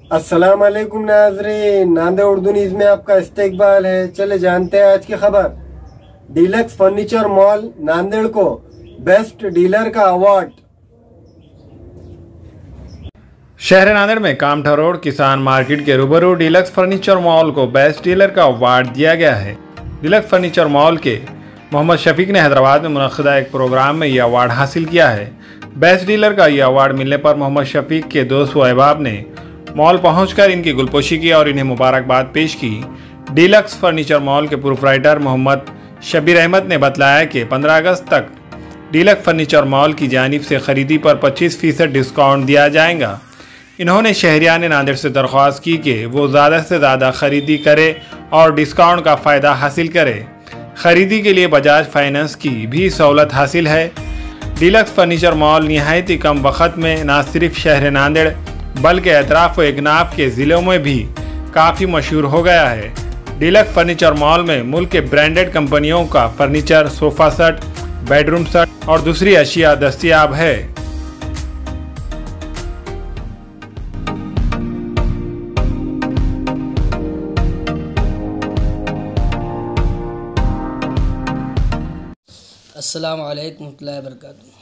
अस्सलाम वालेकुम नाज़रीन, नांदेड़ उर्दू न्यूज़ में आपका इस्तकबाल है। चले जानते हैं आज की खबर। डीलक्स फर्नीचर मॉल नांदेड़ को बेस्ट डीलर का अवार्ड। शहर नांदेड़ में कामठा रोड किसान मार्केट के रूबरू डीलक्स फर्नीचर मॉल को बेस्ट डीलर का अवार्ड दिया गया है। डीलक्स फर्नीचर मॉल के मोहम्मद शफीक ने हैदराबाद में मुनक़्क़िदा एक प्रोग्राम में यह अवार्ड हासिल किया है। बेस्ट डीलर का यह अवार्ड मिलने पर मोहम्मद शफीक के दोस्त व अहबाब ने मॉल पहुंचकर इनकी गुलपोशी की और इन्हें मुबारकबाद पेश की। डीलक्स फर्नीचर मॉल के प्रोप्राइटर मोहम्मद शबीर अहमद ने बताया कि 15 अगस्त तक डीलक्स फर्नीचर मॉल की जानिब से खरीदी पर 25% डिस्काउंट दिया जाएगा। इन्होंने शहरियान नांदेड़ से दरख्वास्त की कि वो ज़्यादा से ज़्यादा खरीदी करे और डिस्काउंट का फ़ायदा हासिल करे। खरीदी के लिए बजाज फाइनेंस की भी सहूलत हासिल है। डीलक्स फर्नीचर मॉल नहायत ही कम वक़्त में न सिर्फ शहर नांदेड़ बल्कि एतराफ़ व इगनाफ़ के ज़िलों में भी काफ़ी मशहूर हो गया है। डीलक्स फर्नीचर मॉल में मुल्क के ब्रांडेड कंपनियों का furniture, sofa set, bedroom set और दूसरी अशिया दस्तयाब है। अस्सलाम वालेकुम रहमतुल्लाहि व बरकातुहू।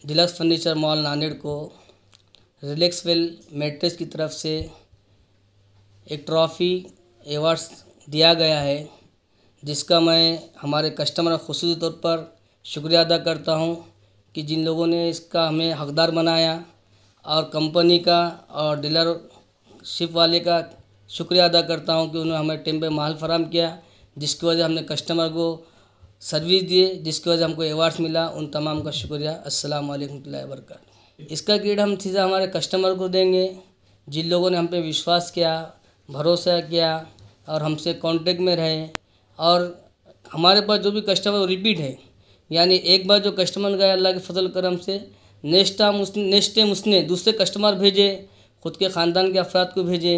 डीलक्स फर्नीचर मॉल नांदेड़ को रिलैक्सवेल मैट्रेस की तरफ से एक ट्रॉफ़ी अवार्ड्स दिया गया है, जिसका मैं हमारे कस्टमर ख़ुसूसी तौर पर शुक्रिया अदा करता हूं कि जिन लोगों ने इसका हमें हकदार बनाया, और कंपनी का और डीलरशिप वाले का शुक्रिया अदा करता हूं कि उन्होंने हमें टाइम पे माल फराहम किया, जिसकी वजह हमने कस्टमर को सर्विस दिए, जिसकी वजह हमको अवार्ड्स मिला। उन तमाम का शुक्रिया। अस्सलाम वालेकुम रहमतुल्लाहि व बरकातुहू। इसका क्रेडिट हम सीधा हमारे कस्टमर को देंगे, जिन लोगों ने हम पे विश्वास किया, भरोसा किया और हमसे कांटेक्ट में रहे। और हमारे पास जो भी कस्टमर रिपीट है, यानी एक बार जो कस्टमर गया अल्लाह के फजल करम से नेक्स्ट टाइम उसने दूसरे कस्टमर भेजे, ख़ुद के ख़ानदान के अफराद को भेजे,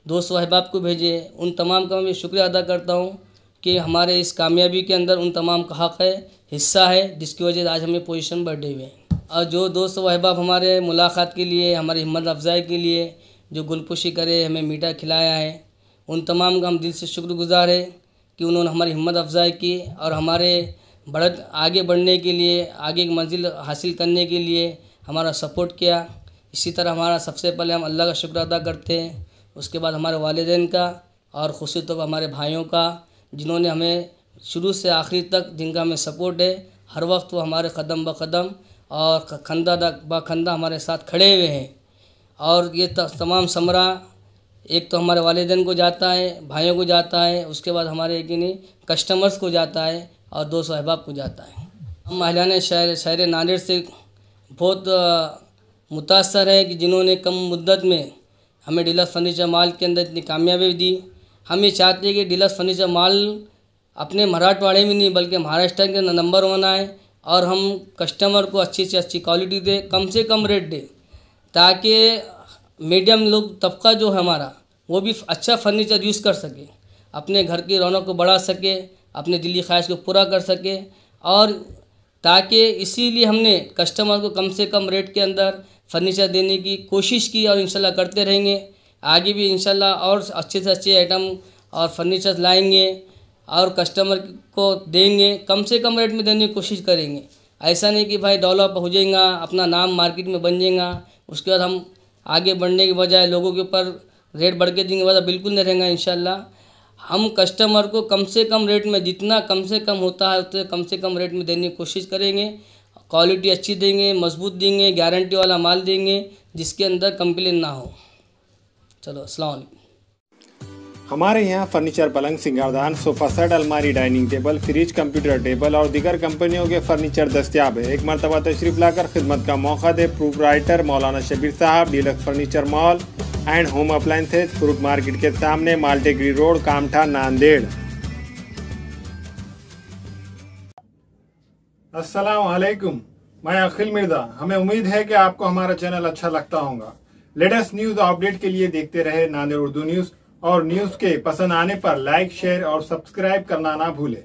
दोस्त व अहबाब को भेजे। उन तमाम का मैं शुक्रिया अदा करता हूँ कि हमारे इस कामयाबी के अंदर उन तमाम का हक़ है, हिस्सा है, जिसकी वजह से आज हमें पोजीशन बढ़े हुए हैं। और जो दोस्त व अहबाब हमारे मुलाकात के लिए, हमारी हिम्मत अफजाई के लिए जो गुलपोशी करे, हमें मीठा खिलाया है, उन तमाम का हम दिल से शुक्रगुज़ार है कि उन्होंने हमारी हिम्मत अफजाई की और हमारे आगे बढ़ने के लिए, आगे की मंजिल हासिल करने के लिए हमारा सपोर्ट किया। इसी तरह हमारा सबसे पहले हम अल्लाह का शुक्र अदा करते हैं, उसके बाद हमारे वालिदैन का और ख़ुसूसी तौर पर हमारे भाइयों का, जिन्होंने हमें शुरू से आखिरी तक, जिनका हमें सपोर्ट है। हर वक्त वो हमारे कदम ब कदम और खंदा ब खंदा हमारे साथ खड़े हुए हैं। और ये तमाम समरा एक तो हमारे वालिदैन को जाता है, भाइयों को जाता है, उसके बाद हमारे यकीनी कस्टमर्स को जाता है और दोस्त अहबाब को जाता है। हम महिलाएं शहर नांदेड़ से बहुत मुतासर है कि जिन्होंने कम मुद्दत में हमें डीलक्स फर्नीचर मॉल के अंदर इतनी कामयाबी दी। हम ये चाहते हैं कि डीलक्स फर्नीचर मॉल अपने मराठवाड़े में नहीं बल्कि महाराष्ट्र के नंबर 1 आए और हम कस्टमर को अच्छी से अच्छी क्वालिटी दे, कम से कम रेट दे, ताकि मीडियम लोग तबका जो है हमारा, वो भी अच्छा फर्नीचर यूज़ कर सके, अपने घर की रौनक को बढ़ा सके, अपने दिली ख्वाहिश को पूरा कर सके। और ताकि इसीलिए हमने कस्टमर को कम से कम रेट के अंदर फर्नीचर देने की कोशिश की और इंशाल्लाह करते रहेंगे। आगे भी इंशाल्लाह और अच्छे से अच्छे आइटम और फर्नीचर लाएंगे और कस्टमर को देंगे, कम से कम रेट में देने की कोशिश करेंगे। ऐसा नहीं कि भाई डेवलप हो जाएगा, अपना नाम मार्केट में बन जाएगा, उसके बाद हम आगे बढ़ने के बजाय लोगों के ऊपर रेट बढ़ के देंगे, वजह बिल्कुल नहीं रहेगा। इंशाल्लाह हम कस्टमर को कम से कम रेट में, जितना कम से कम होता है उतने कम से कम रेट में देने की कोशिश करेंगे। क्वालिटी अच्छी देंगे, मजबूत देंगे, गारंटी वाला माल देंगे, जिसके अंदर कंप्लेन ना हो। चलो, अस्सलाम वालेकुम। हमारे यहाँ फर्नीचर, पलंग, सिंगारदान, सोफ़ा सेट, अलमारी, dining table, fridge, computer table और दीगर कंपनियों के फर्नीचर दस्तयाब है। एक मरतबा तशरीफ़ लाकर खिदमत का मौका दे प्रोप्राइटर मौलाना शबीर साहब, deluxe furniture mall and home appliances, fruit market के सामने, माल्टेगरी रोड, कामठा, नांदेड़। अस्सलाम वालेकुम, मैं अखिल मिर्जा। हमें उम्मीद है कि आपको हमारा चैनल अच्छा लगता होगा। लेटेस्ट न्यूज अपडेट के लिए देखते रहे नांदेड़ उर्दू न्यूज, और न्यूज के पसंद आने पर लाइक, शेयर और सब्सक्राइब करना ना भूलें।